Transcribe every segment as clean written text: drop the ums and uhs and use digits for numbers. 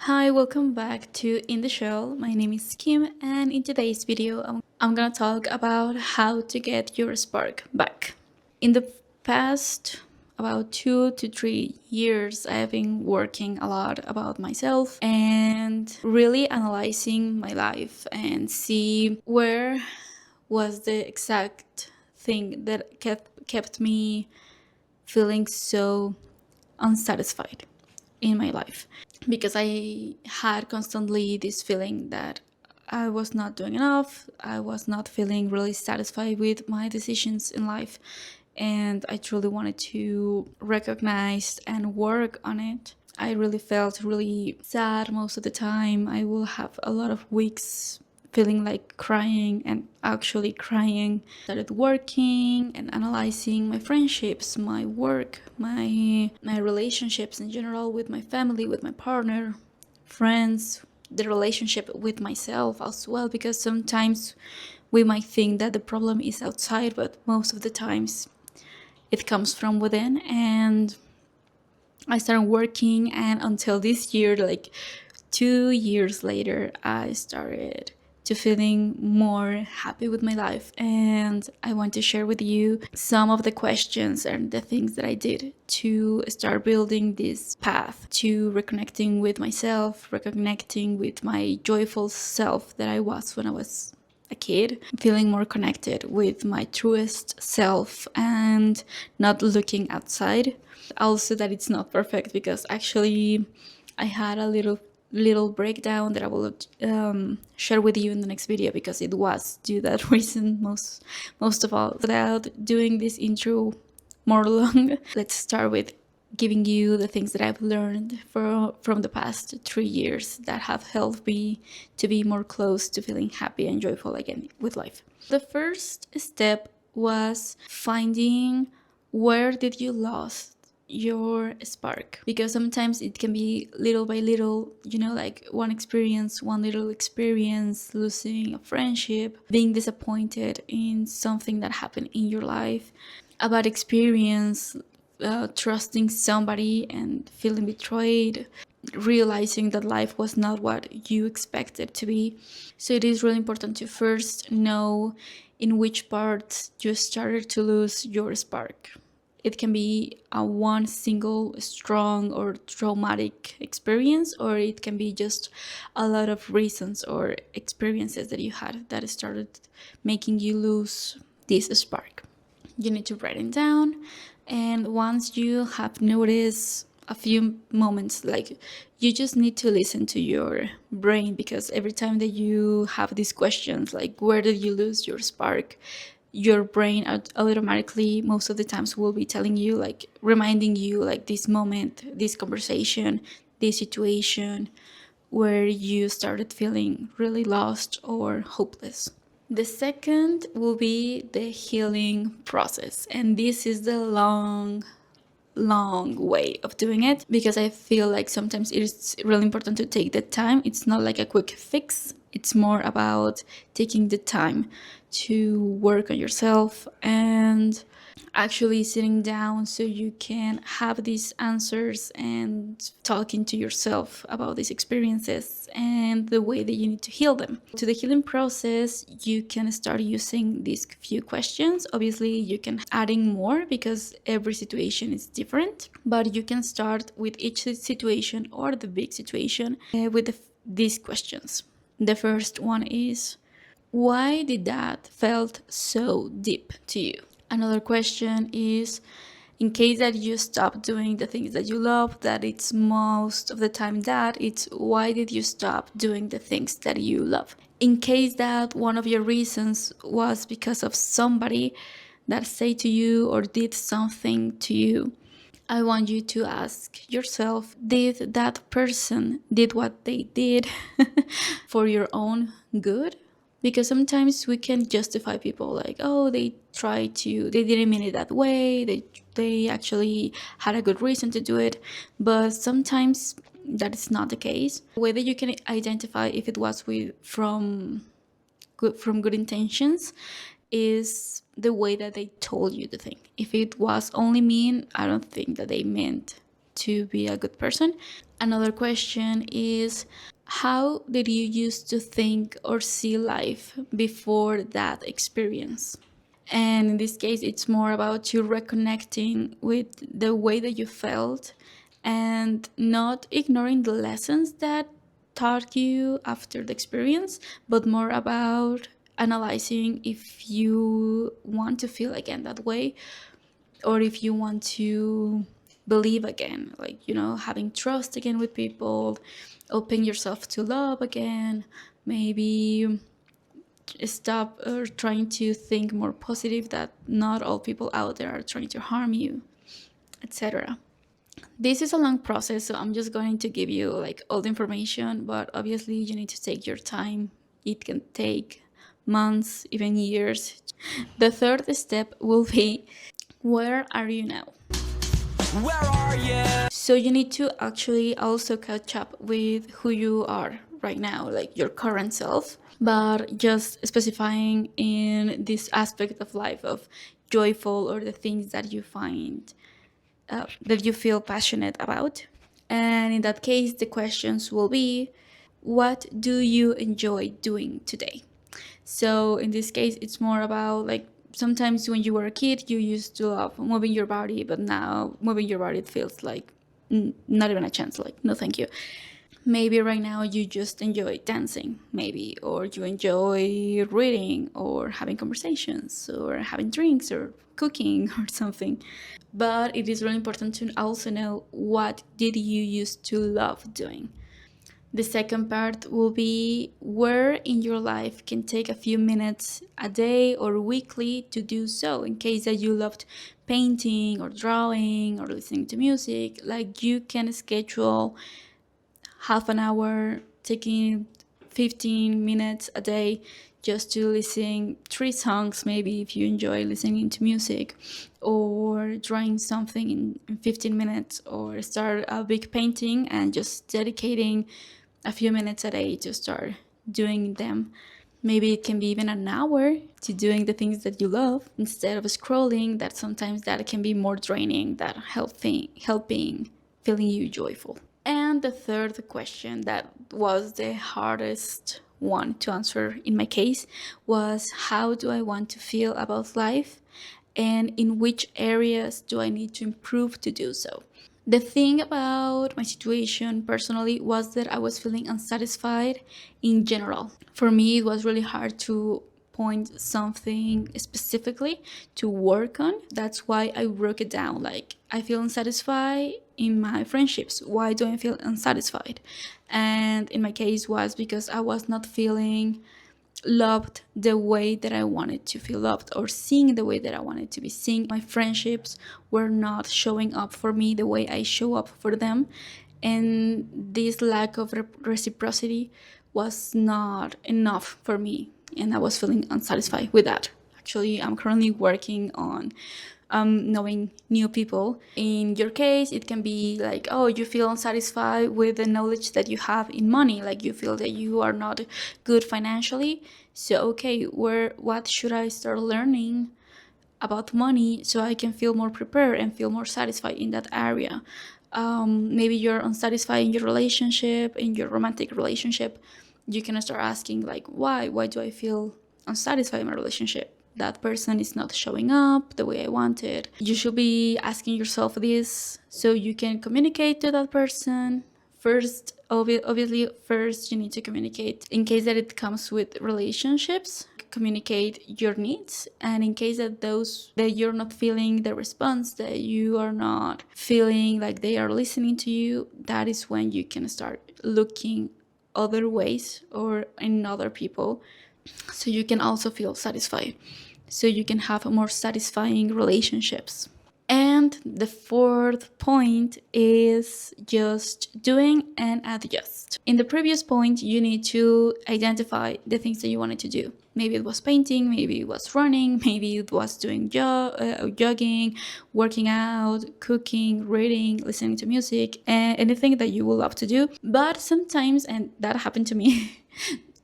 Hi, welcome back to In the Show. My name is Kim, and in today's video, I'm gonna talk about how to get your spark back. In the past about 2 to 3 years, I have been working a lot about myself and really analyzing my life and see where was the exact thing that kept me feeling so unsatisfied in my life, because I had constantly this feeling that I was not doing enough. I was not feeling really satisfied with my decisions in life, and I truly wanted to recognize and work on it. I really felt really sad most of the time. I will have a lot of weeks feeling like crying and actually crying. Started working and analyzing my friendships, my work, my relationships in general, with my family, with my partner, friends, the relationship with myself as well, because sometimes we might think that the problem is outside, but most of the times it comes from within. And I started working, and until this year, like 2 years later, I started to feeling more happy with my life. And I want to share with you some of the questions and the things that I did to start building this path to reconnecting with myself, reconnecting with my joyful self that I was when I was a kid, feeling more connected with my truest self and not looking outside. Also, that it's not perfect, because actually I had a little breakdown that I will share with you in the next video, because it was due to that reason most of all. Without doing this intro more long, let's start with giving you the things that I've learned from the past 3 years that have helped me to be more close to feeling happy and joyful again with life. The first step was finding where did you lost your spark, because sometimes it can be little by little, like one little experience, losing a friendship, being disappointed in something that happened in your life, a bad experience, trusting somebody and feeling betrayed, realizing that life was not what you expected to be. So it is really important to first know in which parts you started to lose your spark. It can be a one single strong or traumatic experience, or it can be just a lot of reasons or experiences that you had that started making you lose this spark. You need to write it down, and once you have noticed a few moments, like, you just need to listen to your brain, because every time that you have these questions, like where did you lose your spark, your brain automatically most of the times will be telling you, like reminding you, like this moment, this conversation, this situation where you started feeling really lost or hopeless. The second will be the healing process, and this is the long way of doing it, because I feel like sometimes it's really important to take the time. It's not like a quick fix, it's more about taking the time to work on yourself and actually sitting down so you can have these answers and talking to yourself about these experiences and the way that you need to heal them. To the healing process, you can start using these few questions. Obviously, you can adding more because every situation is different, but you can start with each situation or the big situation with these questions. The first one is, why did that felt so deep to you? Another question is, in case that you stop doing the things that you love, that it's most of the time that it's, why did you stop doing the things that you love? In case that one of your reasons was because of somebody that said to you or did something to you, I want you to ask yourself, did that person did what they did for your own good? Because sometimes we can justify people, like, oh, they didn't mean it that way, they actually had a good reason to do it. But sometimes that is not the case. The way that you can identify if it was from good intentions is the way that they told you the thing. If it was only mean, I don't think that they meant to be a good person. Another question is, how did you used to think or see life before that experience? And in this case, it's more about you reconnecting with the way that you felt and not ignoring the lessons that taught you after the experience, but more about analyzing if you want to feel again that way, or if you want to believe again, like, having trust again with people, open yourself to love again, maybe stop trying to think more positive, that not all people out there are trying to harm you, etc. This is a long process, so I'm just going to give you like all the information, but obviously you need to take your time. It can take months, even years. The third step will be, where are you now? Where are you? So you need to actually also catch up with who you are right now, like your current self, but just specifying in this aspect of life of joyful, or the things that you find that you feel passionate about. And in that case, the questions will be, what do you enjoy doing today? So in this case, it's more about like, sometimes when you were a kid, you used to love moving your body, but now moving your body, it feels like not even a chance, like, no thank you. Maybe right now you just enjoy dancing, maybe, or you enjoy reading, or having conversations, or having drinks, or cooking, or something. But it is really important to also know, what did you used to love doing? The second part will be, where in your life can take a few minutes a day or weekly to do so, in case that you loved painting or drawing or listening to music. Like, you can schedule half an hour, taking 15 minutes a day just to listen 3 songs, maybe, if you enjoy listening to music, or drawing something in 15 minutes, or start a big painting and just dedicating a few minutes a day to start doing them. Maybe it can be even an hour to doing the things that you love, instead of scrolling, that sometimes that can be more draining than helping feeling you joyful. And the third question, that was the hardest one to answer in my case, was, how do I want to feel about life, and in which areas do I need to improve to do so? The thing about my situation personally was that I was feeling unsatisfied in general. For me, it was really hard to point something specifically to work on. That's why I broke it down. Like, I feel unsatisfied in my friendships. Why do I feel unsatisfied? And in my case was because I was not feeling loved the way that I wanted to feel loved, or seeing the way that I wanted to be seen. My friendships were not showing up for me the way I show up for them, and this lack of reciprocity was not enough for me, and I was feeling unsatisfied with that. Actually, I'm currently working on knowing new people. In your case, it can be like, oh, you feel unsatisfied with the knowledge that you have in money, like you feel that you are not good financially. So okay, what should I start learning about money so I can feel more prepared and feel more satisfied in that area? Maybe you're unsatisfied in your relationship, in your romantic relationship. You can start asking, like, why do I feel unsatisfied in my relationship? That person is not showing up the way I wanted. You should be asking yourself this so you can communicate to that person. First, obviously, first you need to communicate. In case that it comes with relationships, communicate your needs. And in case that you're not feeling the response, that you are not feeling like they are listening to you, that is when you can start looking other ways or in other people, so you can also feel satisfied, so you can have more satisfying relationships. And the fourth point is just doing and adjust. In the previous point, you need to identify the things that you wanted to do. Maybe it was painting, maybe it was running, maybe it was doing jogging, working out, cooking, reading, listening to music, and anything that you will love to do. But sometimes, and that happened to me,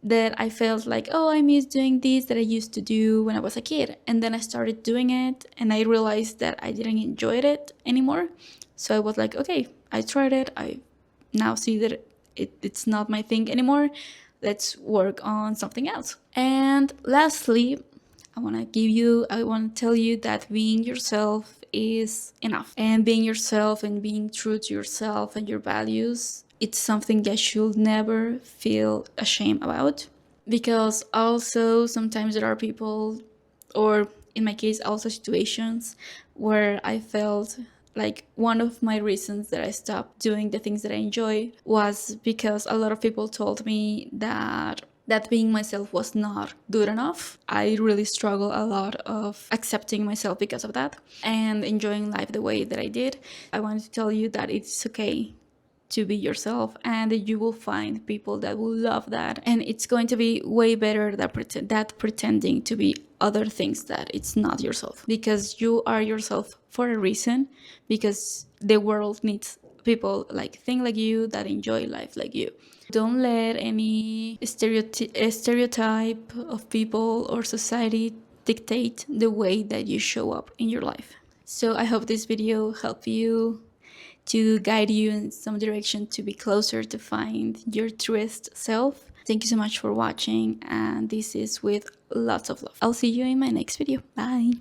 that I felt like, oh, I miss doing this that I used to do when I was a kid. And then I started doing it and I realized that I didn't enjoy it anymore. So I was like, okay, I tried it. I now see that it's not my thing anymore. Let's work on something else. And lastly, I want to tell you that being yourself is enough. And being yourself and being true to yourself and your values, it's something that you should never feel ashamed about. Because also sometimes there are people, or in my case also situations, where I felt like one of my reasons that I stopped doing the things that I enjoy was because a lot of people told me that being myself was not good enough. I really struggle a lot of accepting myself because of that and enjoying life the way that I did. I wanted to tell you that it's okay to be yourself, and you will find people that will love that, and it's going to be way better that pretending to be other things that it's not yourself, because you are yourself for a reason, because the world needs people like think like you, that enjoy life like you. Don't let any stereotype of people or society dictate the way that you show up in your life. So I hope this video helped you, to guide you in some direction to be closer to find your truest self. Thank you so much for watching, and this is with lots of love. I'll see you in my next video. Bye.